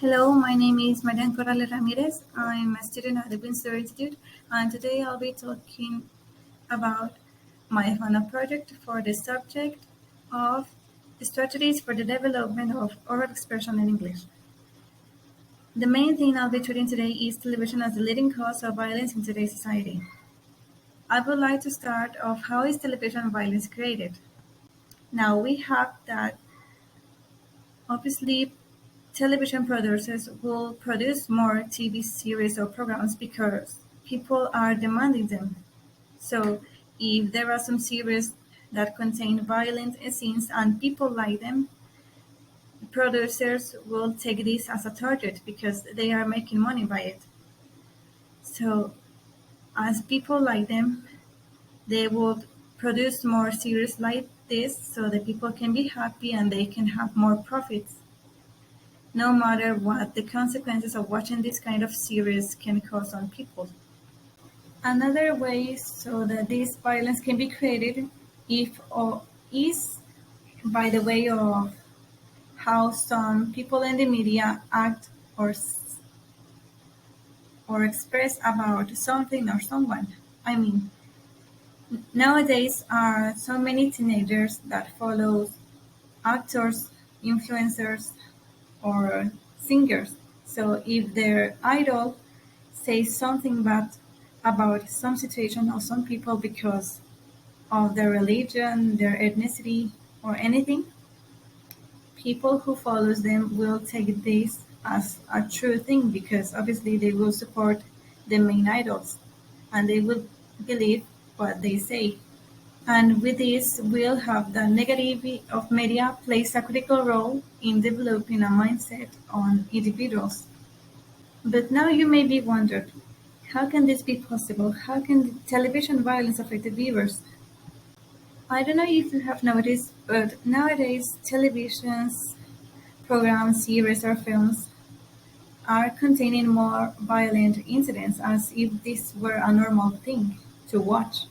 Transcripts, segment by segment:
Hello, my name is Marian Ramirez. I'm a student at the Windsor Institute, and today I'll be talking about my final project for the subject of strategies for the development of oral expression in English. The main thing I'll be treating today is television as the leading cause of violence in today's society. I would like to start off how is television violence created. Now we have that obviously television producers will produce more TV series or programs because people are demanding them. So if there are some series that contain violent scenes and people like them, producers will take this as a target because they are making money by it. So as people like them, they will produce more series like this so that people can be happy and they can have more profits, no matter what the consequences of watching this kind of series can cause on people. Another way so that this violence can be created if or is by the way of how some people in the media act or express about something or someone. I mean, nowadays are so many teenagers that follow actors, influencers, or singers. So if their idol says something bad about some situation or some people because of their religion, their ethnicity, or anything, people who follows them will take this as a true thing because obviously they will support the main idols and they will believe what they say. And with this, we'll have the negativity of media plays a critical role in developing a mindset on individuals. But now you may be wondering, how can this be possible? How can television violence affect the viewers? I don't know if you have noticed, but nowadays televisions, programs, series, or films are containing more violent incidents as if this were a normal thing to watch.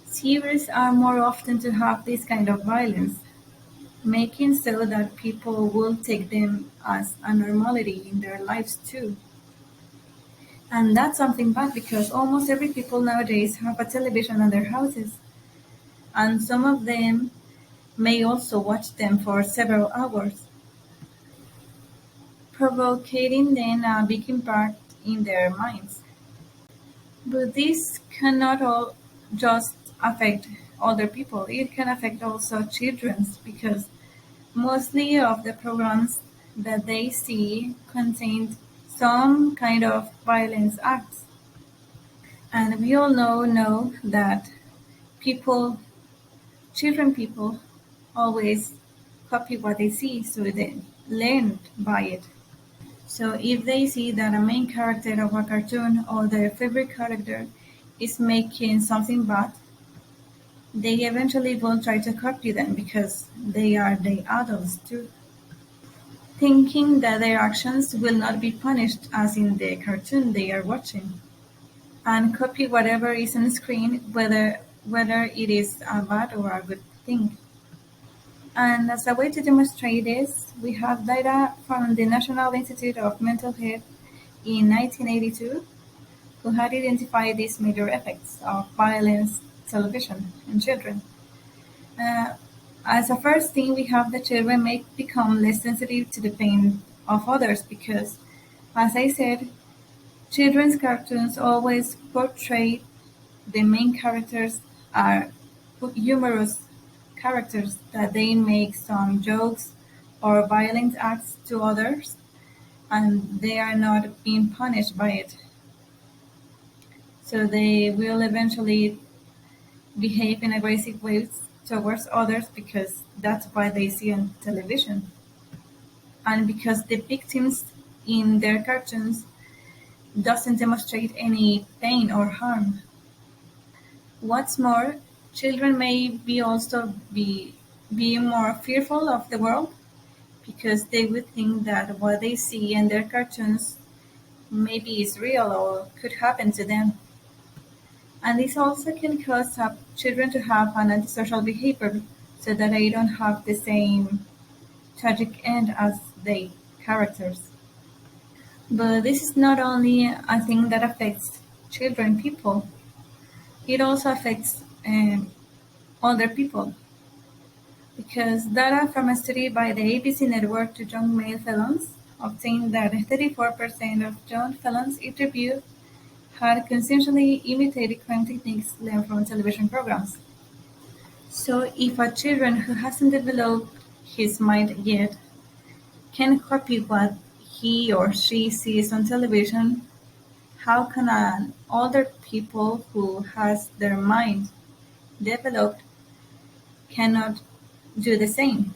Series are more often to have this kind of violence, making so that people will take them as a normality in their lives too. And that's something bad because almost every people nowadays have a television in their houses, and some of them may also watch them for several hours, provoking then a big impact in their minds. But this cannot all just affect older people. It can affect also children because mostly of the programs that they see contain some kind of violence acts. And we all know that people, children people, always copy what they see, so they learn by it. So if they see that a main character of a cartoon or their favorite character is making something bad, they eventually will try to copy them because they are the adults too, thinking that their actions will not be punished as in the cartoon they are watching, and copy whatever is on screen, whether it is a bad or a good thing. And as a way to demonstrate this, we have data from the National Institute of Mental Health in 1982, who had identified these major effects of violence television in children. Uh, as a first thing, we have the children may become less sensitive to the pain of others because, as I said, children's cartoons always portray the main characters are humorous characters that they make some jokes or violent acts to others and they are not being punished by it. So they will eventually behave in aggressive ways towards others because that's what they see on television. And because the victims in their cartoons doesn't demonstrate any pain or harm. What's more, children may be also be more fearful of the world because they would think that what they see in their cartoons maybe is real or could happen to them. And this also can cause children to have an antisocial behavior so that they don't have the same tragic end as the characters. But this is not only a thing that affects children people, it also affects older people. Because data from a study by the ABC network to young male felons obtained that 34% of young felons interviewed had consistently imitated crime techniques learned from television programs. So if a children who hasn't developed his mind yet can copy what he or she sees on television, how can an older people who has their mind developed cannot do the same?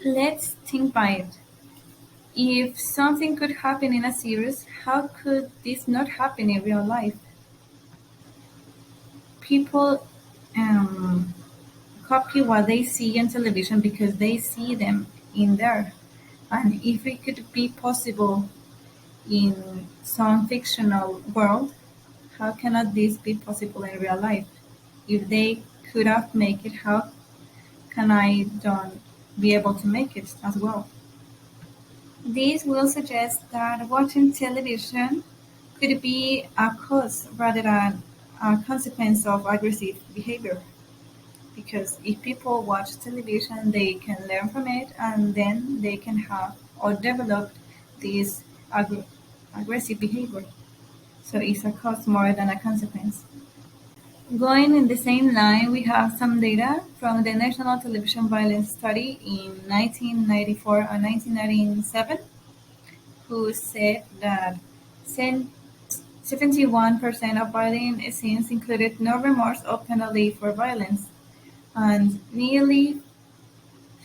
Let's think by it. If something could happen in a series, how could this not happen in real life? People um, copy what they see on television because they see them in there. And if it could be possible in some fictional world, how cannot this be possible in real life? If they could have make it, how can I don't be able to make it as well? This will suggest that watching television could be a cause rather than a consequence of aggressive behavior. Because if people watch television, they can learn from it and then they can have or develop this ag- aggressive behavior. So it's a cause more than a consequence. Going in the same line, we have some data from the National Television Violence Study in 1994 and 1997, who said that 71% of violent scenes included no remorse or penalty for violence, and nearly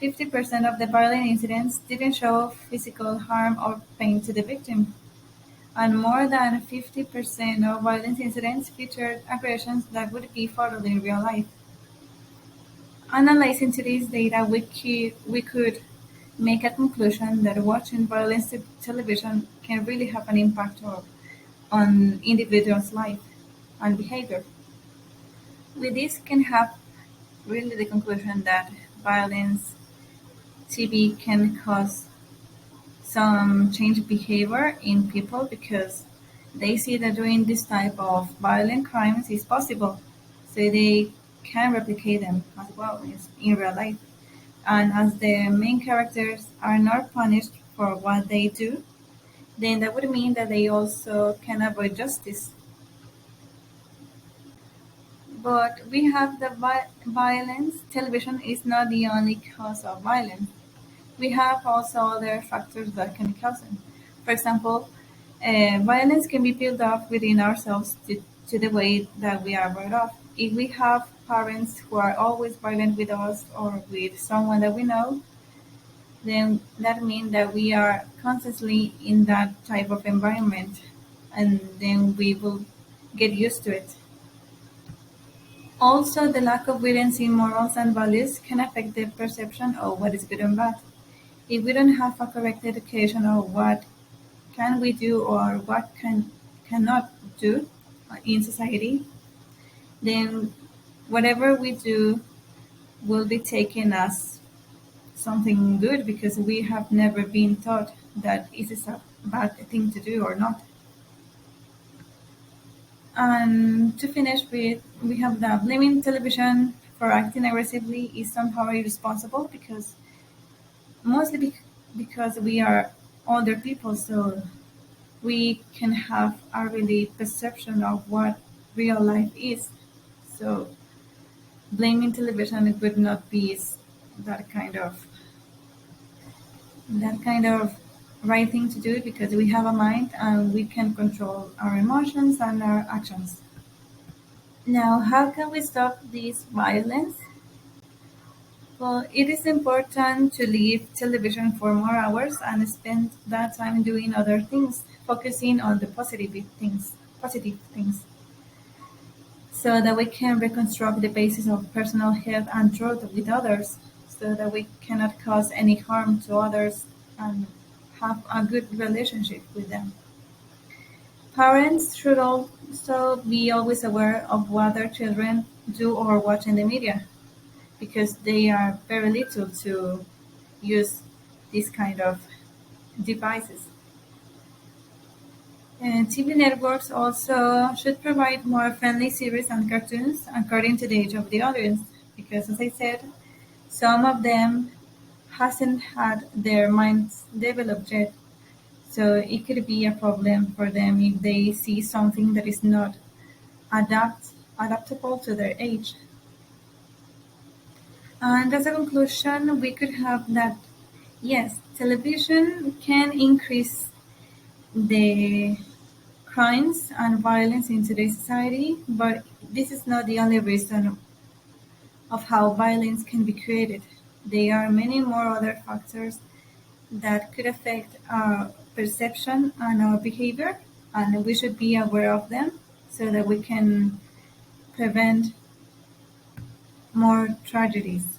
50% of the violent incidents didn't show physical harm or pain to the victim, and more than 50% of violent incidents featured aggressions that would be fatal in real life. Analyzing today's data, we could make a conclusion that watching violence television can really have an impact on individuals' life and behavior. With this can have really the conclusion that violence TV can cause some change behavior in people because they see that doing this type of violent crimes is possible, so they can replicate them as well in real life. And as the main characters are not punished for what they do, then that would mean that they also can avoid justice. But we have the violence. Television is not the only cause of violence. We have also other factors that can cause it. For example, violence can be built up within ourselves to the way that we are brought up. If we have parents who are always violent with us or with someone that we know, then that means that we are constantly in that type of environment and then we will get used to it. Also, the lack of guidance in morals and values can affect the perception of what is good and bad. If we don't have a correct education of what can we do or what cannot do in society, then whatever we do will be taken as something good because we have never been taught that it is a bad thing to do or not. And to finish with, we have the blaming television for acting aggressively is somehow irresponsible because mostly because we are older people, so we can have a really perception of what real life is. So blaming television would not be that kind of that kind of right thing to do because we have a mind and we can control our emotions and our actions. Now, how can we stop this violence? Well, it is important to leave television for more hours and spend that time doing other things, focusing on the positive things, so that we can reconstruct the basis of personal health and trust with others, so that we cannot cause any harm to others and have a good relationship with them. Parents should also be always aware of what their children do or watch in the media because they are very little to use these kind of devices. TV networks also should provide more friendly series and cartoons according to the age of the audience, because as I said, some of them hasn't had their minds developed yet. So it could be a problem for them if they see something that is not adaptable to their age. And as a conclusion, we could have that yes, television can increase the crimes and violence in today's society, but this is not the only reason of how violence can be created. There are many more other factors that could affect our perception and our behavior, and we should be aware of them so that we can prevent more tragedies.